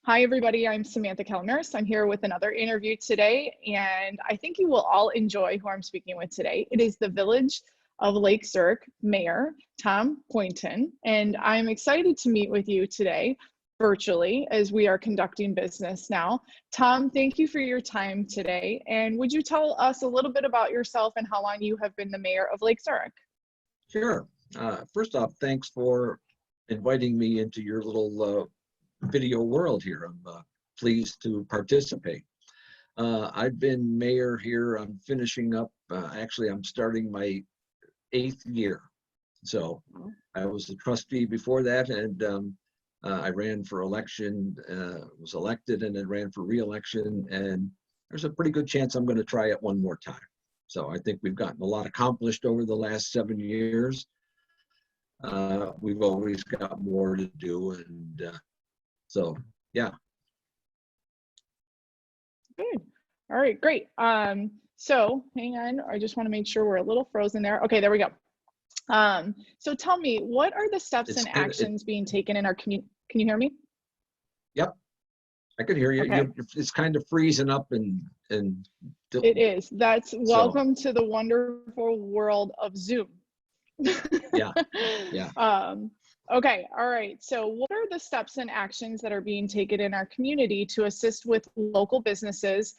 Hi, everybody. I'm Samantha Kellners. I'm here with another interview today, and I think you will all enjoy who I'm speaking with today. It is the Village of Lake Zurich Mayor, Tom Poynton, and I'm excited to meet with you today virtually as we are conducting business now. Tom, thank you for your time today, and would you tell us a little bit about yourself and how long you have been the mayor of Lake Zurich? Sure. First off, thanks for inviting me into your little video world here. I'm pleased to participate. I've been mayor here. I'm finishing up, actually, I'm starting my 8th year. So I was a trustee before that, and I ran for election, was elected, and then ran for re-election. And there's a pretty good chance I'm going to try it one more time. So I think we've gotten a lot accomplished over the last 7 years. We've always got more to do, and so yeah. Good. All right, great. So hang on, I just want to make sure we're a little frozen there. Okay, there we go. So tell me, what are the steps and actions being taken in our community? Can you hear me? Yep, I could hear you. Okay. It's kind of freezing up and it is. That's welcome to the wonderful world of Zoom. Yeah. Okay, all right. So what are the steps and actions that are being taken in our community to assist with local businesses,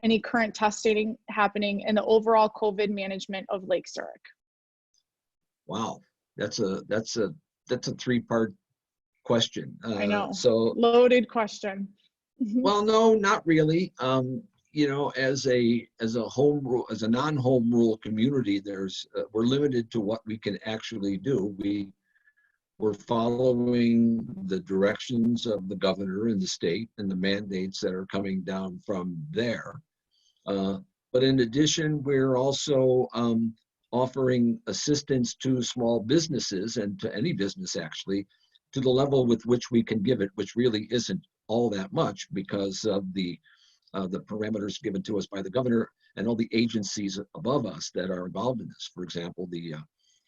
any current testing happening, and the overall COVID management of Lake Zurich? Wow, that's a 3-part question. I know. So loaded question. Well, no, not really. You know, as a non-home rule community, we're limited to what we can actually do. We're following the directions of the governor and the state and the mandates that are coming down from there. But in addition, we're also offering assistance to small businesses and to any business actually, to the level with which we can give it, which really isn't all that much because of the parameters given to us by the governor and all the agencies above us that are involved in this. For example, the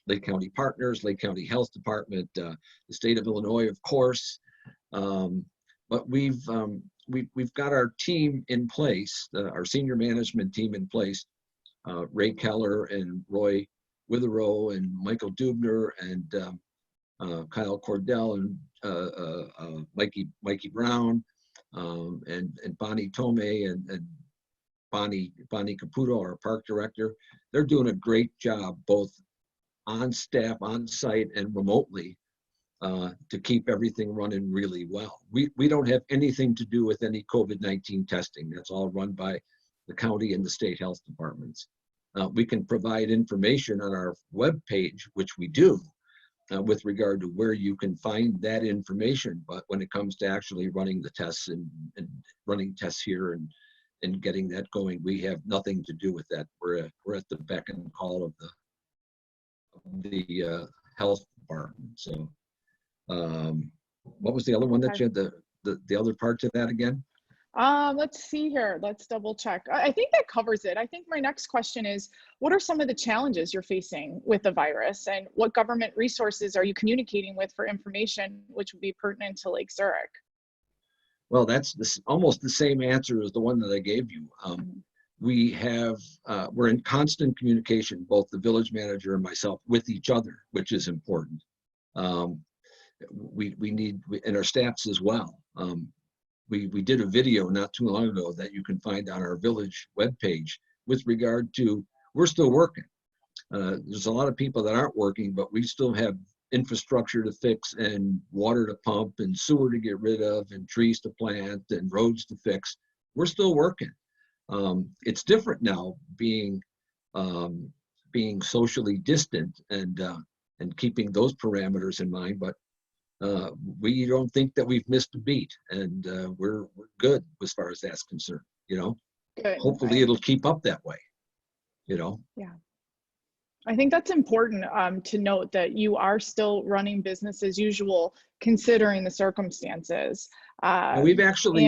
Lake County Partners, Lake County Health Department, the state of Illinois, of course. But we've got our team in place, our senior management team in place, Ray Keller and Roy Witherow and Michael Dubner and Kyle Cordell and Mikey Brown and Bonnie Tomei and Bonnie Caputo, our park director. They're doing a great job both on staff, on site, and remotely to keep everything running really well. We don't have anything to do with any COVID-19 testing. That's all run by the county and the state health departments. We can provide information on our webpage, which we do, with regard to where you can find that information. But when it comes to actually running the tests and running tests here and getting that going, we have nothing to do with that. We're at the beck and call of the health department. So what was the other one that you had, the other part to that again? Let's see here. Let's double check. I think that covers it. I think my next question is, what are some of the challenges you're facing with the virus, and what government resources are you communicating with for information which would be pertinent to Lake Zurich? Well, that's almost the same answer as the one that I gave you. We're in constant communication, both the village manager and myself, with each other, which is important. We need, and our staffs as well. We did a video not too long ago that you can find on our village webpage with regard to, we're still working. There's a lot of people that aren't working, but we still have infrastructure to fix and water to pump and sewer to get rid of and trees to plant and roads to fix. We're still working. It's different now being socially distant and keeping those parameters in mind, but we don't think that we've missed a beat, and we're good as far as that's concerned. You know, Good. Hopefully it'll keep up that way. You know. Yeah. I think that's important to note, that you are still running business as usual, considering the circumstances. We've actually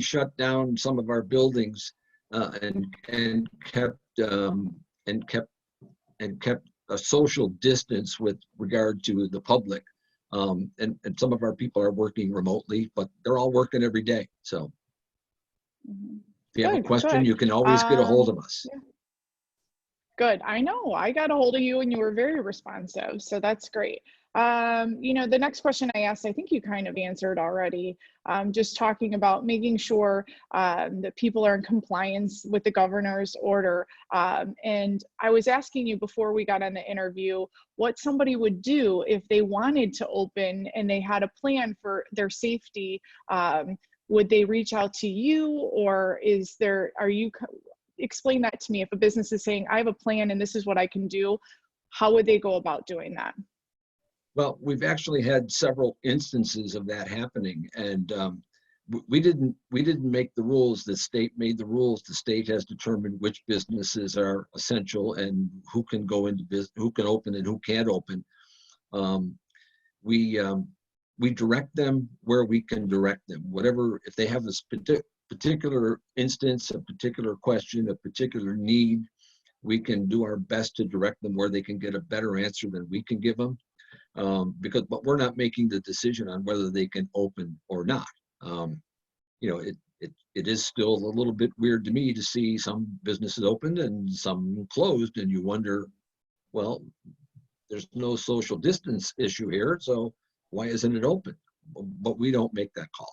shut down some of our buildings and kept a social distance with regard to the public And some of our people are working remotely, but they're all working every day. So Mhm. if you have a Good, question, good. you can always get a hold of us. Yeah, good. I know. I got a hold of you and you were very responsive, so that's great. The next question I asked, I think you kind of answered already. Just talking about making sure that people are in compliance with the governor's order. And I was asking you before we got on the interview what somebody would do if they wanted to open and they had a plan for their safety. Would they reach out to you, or explain that to me? If a business is saying, I have a plan and this is what I can do, how would they go about doing that? Well, we've actually had several instances of that happening, and we didn't make the rules. The state made the rules. The state has determined which businesses are essential and who can go into business, who can open and who can't open. Um, we we direct them where we can direct them. Whatever, if they have a particular instance, a particular question, a particular need, we can do our best to direct them where they can get a better answer than we can give them. But we're not making the decision on whether they can open or not. It is still a little bit weird to me to see some businesses opened and some closed, and you wonder, well, there's no social distance issue here, so why isn't it open? But we don't make that call.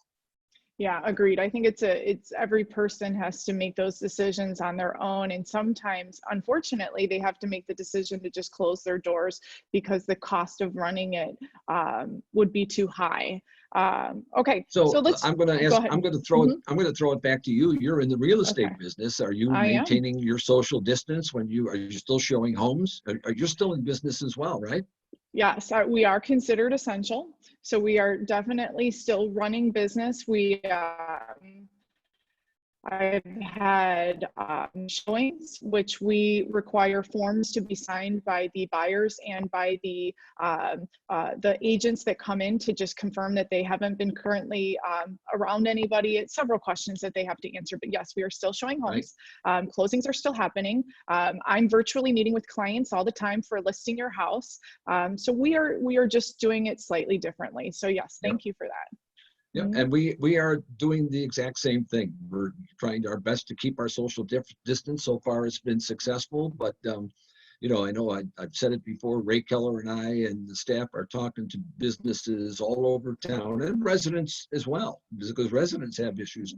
Yeah, agreed. I think it's every person has to make those decisions on their own. And sometimes, unfortunately, they have to make the decision to just close their doors because the cost of running it would be too high. Okay, so So let's I'm going to go ask. ahead. I'm going to throw it. Mhm. I'm going to throw it back to you. You're in the real Okay, estate business. Are you I am. maintaining your social distance when are you still showing homes? Are you still in business as well, right? Yes, we are considered essential. So we are definitely still running business. I've had showings, which we require forms to be signed by the buyers and by the agents that come in to just confirm that they haven't been currently around anybody. It's several questions that they have to answer, but yes, we are still showing homes. Right. Closings are still happening. I'm virtually meeting with clients all the time for listing your house. So we are just doing it slightly differently. So yes, thank you for that. Yeah, and we are doing the exact same thing. We're trying our best to keep our social distance. So far, it's been successful, but I know I've said it before. Ray Keller and I and the staff are talking to businesses all over town and residents as well, because residents have issues,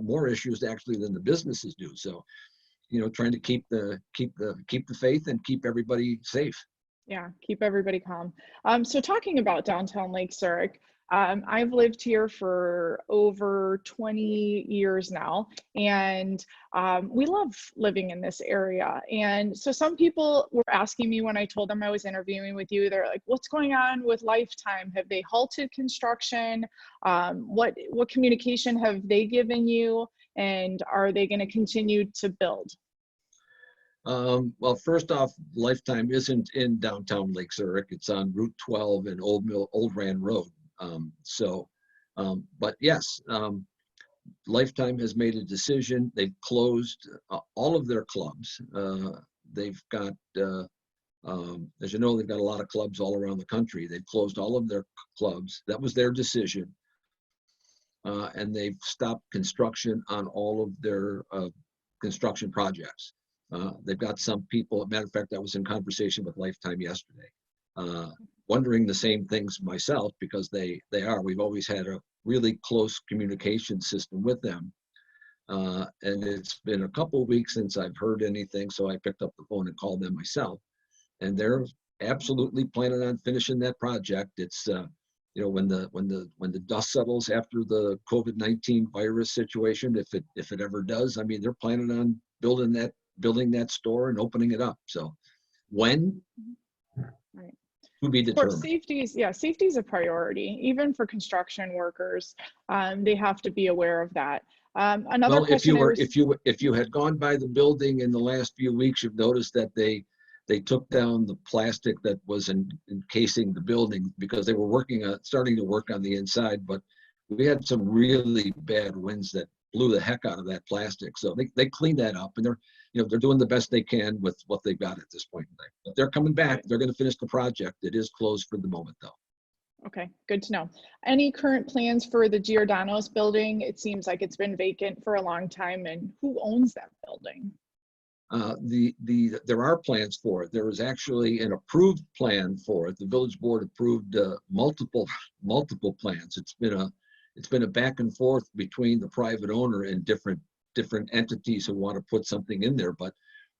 more issues actually than the businesses do. So, trying to keep the faith and keep everybody safe. Yeah, keep everybody calm. So talking about downtown Lake Zurich, I've lived here for over 20 years now, and we love living in this area. And so some people were asking me when I told them I was interviewing with you, they're like, what's going on with Lifetime? Have they halted construction? What communication have they given you? And are they going to continue to build? Well, first off, Lifetime isn't in downtown Lake Zurich. It's on Route 12 and Old Rand Road. But yes, Lifetime has made a decision. They've closed all of their clubs. They've got, as you know, they've got a lot of clubs all around the country. They've closed all of their clubs. That was their decision. And they've stopped construction on all of their construction projects. They've got some people, as a matter of fact, I was in conversation with Lifetime yesterday, wondering the same things myself, because we've always had a really close communication system with them. And it's been a couple of weeks since I've heard anything, so I picked up the phone and called them myself. And they're absolutely planning on finishing that project. It's when the dust settles after the COVID-19 virus situation, if it ever does, I mean, they're planning on building that store and opening it up. So when, right, to be determined. Of course, safety is a priority, even for construction workers. They have to be aware of that. Another question. If you had gone by the building in the last few weeks, you've noticed that they took down the plastic that was encasing the building, because they were starting to work on the inside, but we had some really bad winds that blew the heck out of that plastic. So they cleaned that up, and they're doing the best they can with what they've got at this point in time. But they're coming back. They're going to finish the project. It is closed for the moment, though. Okay, good to know. Any current plans for the Giordano's building? It seems like it's been vacant for a long time, and who owns that building? There are plans for it. There was actually an approved plan for it. The village board approved multiple plans. It's been a back and forth between the private owner and different entities who want to put something in there, but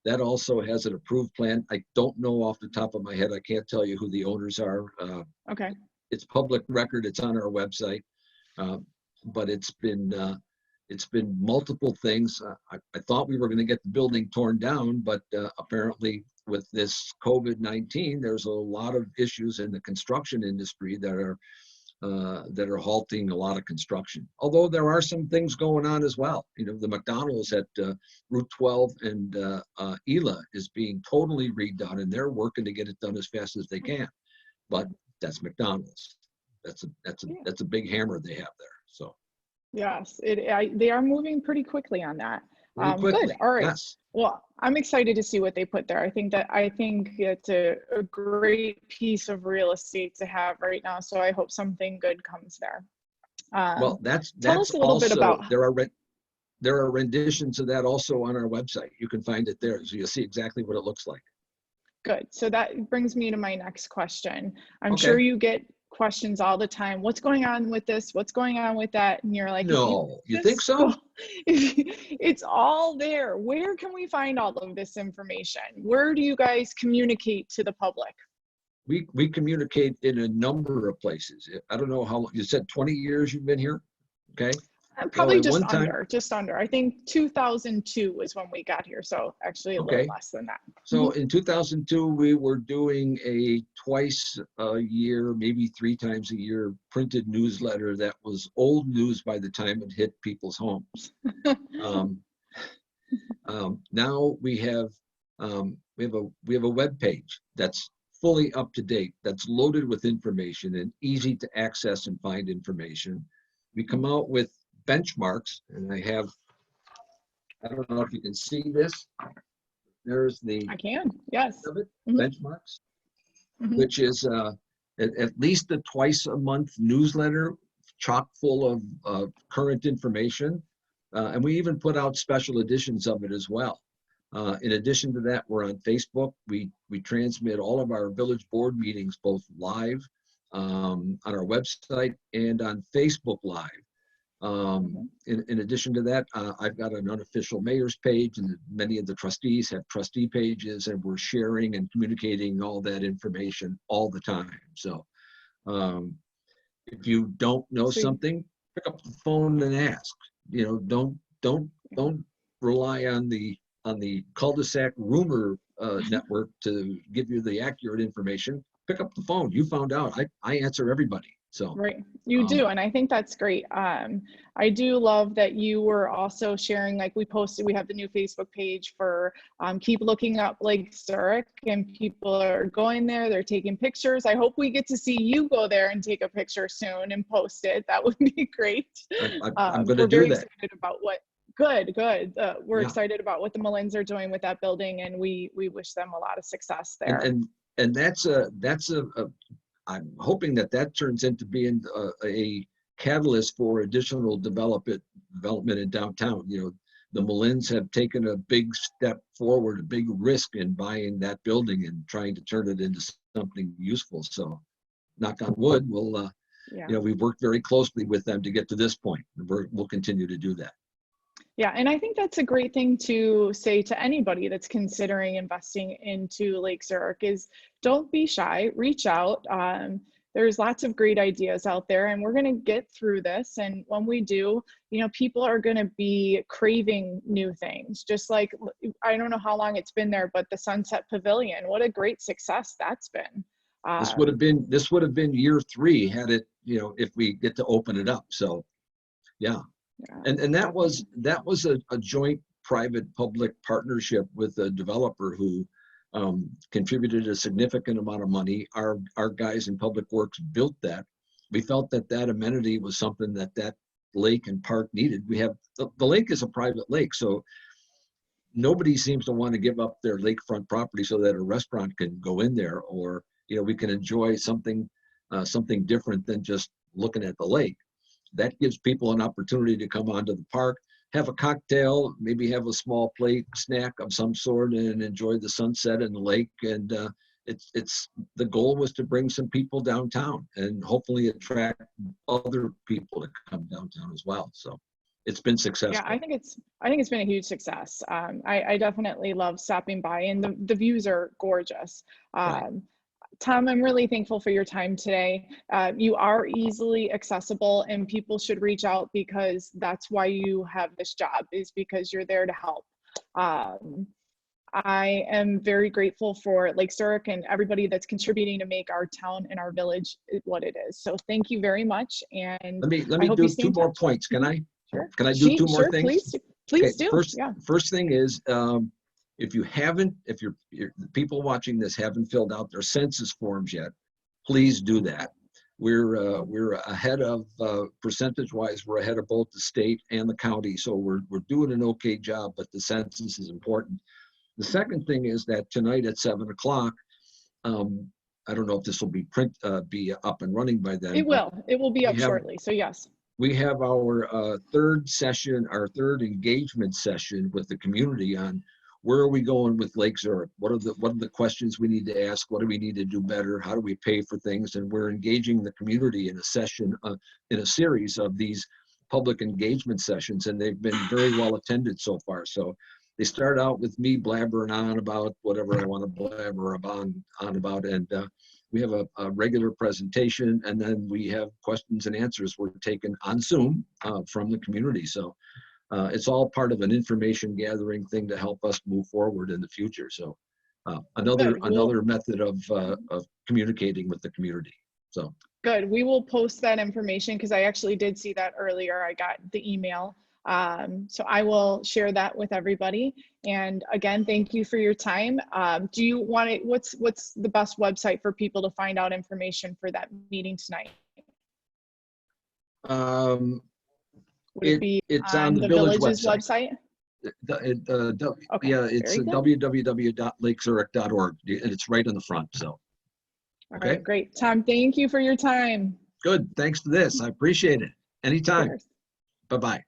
that also has an approved plan. I don't know off the top of my head. I can't tell you who the owners are. Okay. It's public record. It's on our website, but it's been multiple things. I thought we were going to get the building torn down, but apparently with this COVID-19, there's a lot of issues in the construction industry that are halting a lot of construction. Although there are some things going on as well. You know, the McDonald's at Route 12 and Ela is being totally redone, and they're working to get it done as fast as they can. But that's McDonald's. That's a big hammer they have there. So. Yes, they are moving pretty quickly on that. Pretty quickly. Good. All right. Yes. Well, I'm excited to see what they put there. I think it's a great piece of real estate to have right now. So I hope something good comes there. Well, Tell us a little bit about. There are renditions of that also on our website. You can find it there, so you'll see exactly what it looks like. Good. So that brings me to my next question. I'm Okay. sure you get questions all the time. What's going on with this? What's going on with that? And you're like, no, you think so? It's all there. Where can we find all of this information? Where do you guys communicate to the public? We communicate in a number of places. I don't know how long, you said 20 years you've been here? Okay. Probably just under. I think 2002 is when we got here. So actually a little less than that. So in 2002, we were doing a twice a year, maybe 3 times a year printed newsletter that was old news by the time it hit people's homes. Now we have a web page that's fully up to date, that's loaded with information and easy to access and find information. We come out with benchmarks, and I don't know if you can see this. There's I can, yes. Benchmarks, which is at least a twice a month newsletter, chock full of current information. And we even put out special editions of it as well. In addition to that, we're on Facebook. We transmit all of our village board meetings, both live on our website and on Facebook Live. In addition to that, I've got an unofficial mayor's page, and many of the trustees have trustee pages, and we're sharing and communicating all that information all the time. So if you don't know something, pick up the phone and ask. You know, don't rely on the cul-de-sac rumor network to give you the accurate information. Pick up the phone. You found out. I answer everybody. So right, you do, and I think that's great. I do love that you were also sharing, like we have the new Facebook page for keep looking up Lake Zurich, and people are going there, they're taking pictures. I hope we get to see you go there and take a picture soon and post it. That would be great. I'm going to do that. Excited about what. Good. We're excited about what the Mullins are doing with that building, and we wish them a lot of success there. And that's I'm hoping that turns into being a catalyst for additional development in downtown. You know, the Mullins have taken a big step forward, a big risk in buying that building and trying to turn it into something useful. So, knock on wood, we'll we've worked very closely with them to get to this point. We'll continue to do that. Yeah, and I think that's a great thing to say to anybody that's considering investing into Lake Zurich is don't be shy, reach out. There's lots of great ideas out there, and we're going to get through this. And when we do, you know, people are going to be craving new things. Just like, I don't know how long it's been there, but the Sunset Pavilion, what a great success that's been. This would have been year 3 had it, you know, if we get to open it up. So, yeah. And that was a joint private public partnership with a developer who contributed a significant amount of money. Our guys in Public Works built that. We felt that amenity was something that lake and park needed. We have the lake is a private lake, so nobody seems to want to give up their lakefront property so that a restaurant can go in there, or you know, we can enjoy something something different than just looking at the lake. That gives people an opportunity to come onto the park, have a cocktail, maybe have a small plate snack of some sort, and enjoy the sunset and the lake. And it's the goal was to bring some people downtown and hopefully attract other people to come downtown as well. So it's been successful. Yeah, I think it's been a huge success. I definitely love stopping by, and the views are gorgeous. Right. Tom, I'm really thankful for your time today. You are easily accessible, and people should reach out because that's why you have this job, is because you're there to help. I am very grateful for Lake Zurich and everybody that's contributing to make our town and our village what it is. So thank you very much. And Let I me hope do you stay two in more touch. points. Can I? Sure. Can I do two more Sure, things? please do. First thing is, if you're the people watching this haven't filled out their census forms yet, please do that. We're ahead of percentage-wise. We're ahead of both the state and the county, so we're doing an okay job. But the census is important. The second thing is that tonight at 7 o'clock, I don't know if this will be up and running by then. It will. It will be up we have- shortly. So yes. We have our third session, our third engagement session with the community on where are we going with Lake Zurich? What are the questions we need to ask? What do we need to do better? How do we pay for things? And we're engaging the community in a session, in a series of these public engagement sessions, and they've been very well attended so far. So they start out with me blabbering on about whatever I want to blabber on about, and we have a regular presentation, and then we have questions and answers we're taken on Zoom from the community. So it's all part of an information gathering thing to help us move forward in the future. So another method of communicating with the community. So good. We will post that information because I actually did see that earlier. I got the email. So I will share that with everybody. And again, thank you for your time. Do you want it? What's the best website for people to find out information for that meeting tonight? Would it be it's on the village's website? Okay, yeah, it's www.lakezurich.org, and it's right on the front. So, okay, right, great. Tom, thank you for your time. Good. Thanks for this. I appreciate it. Anytime. Bye-bye.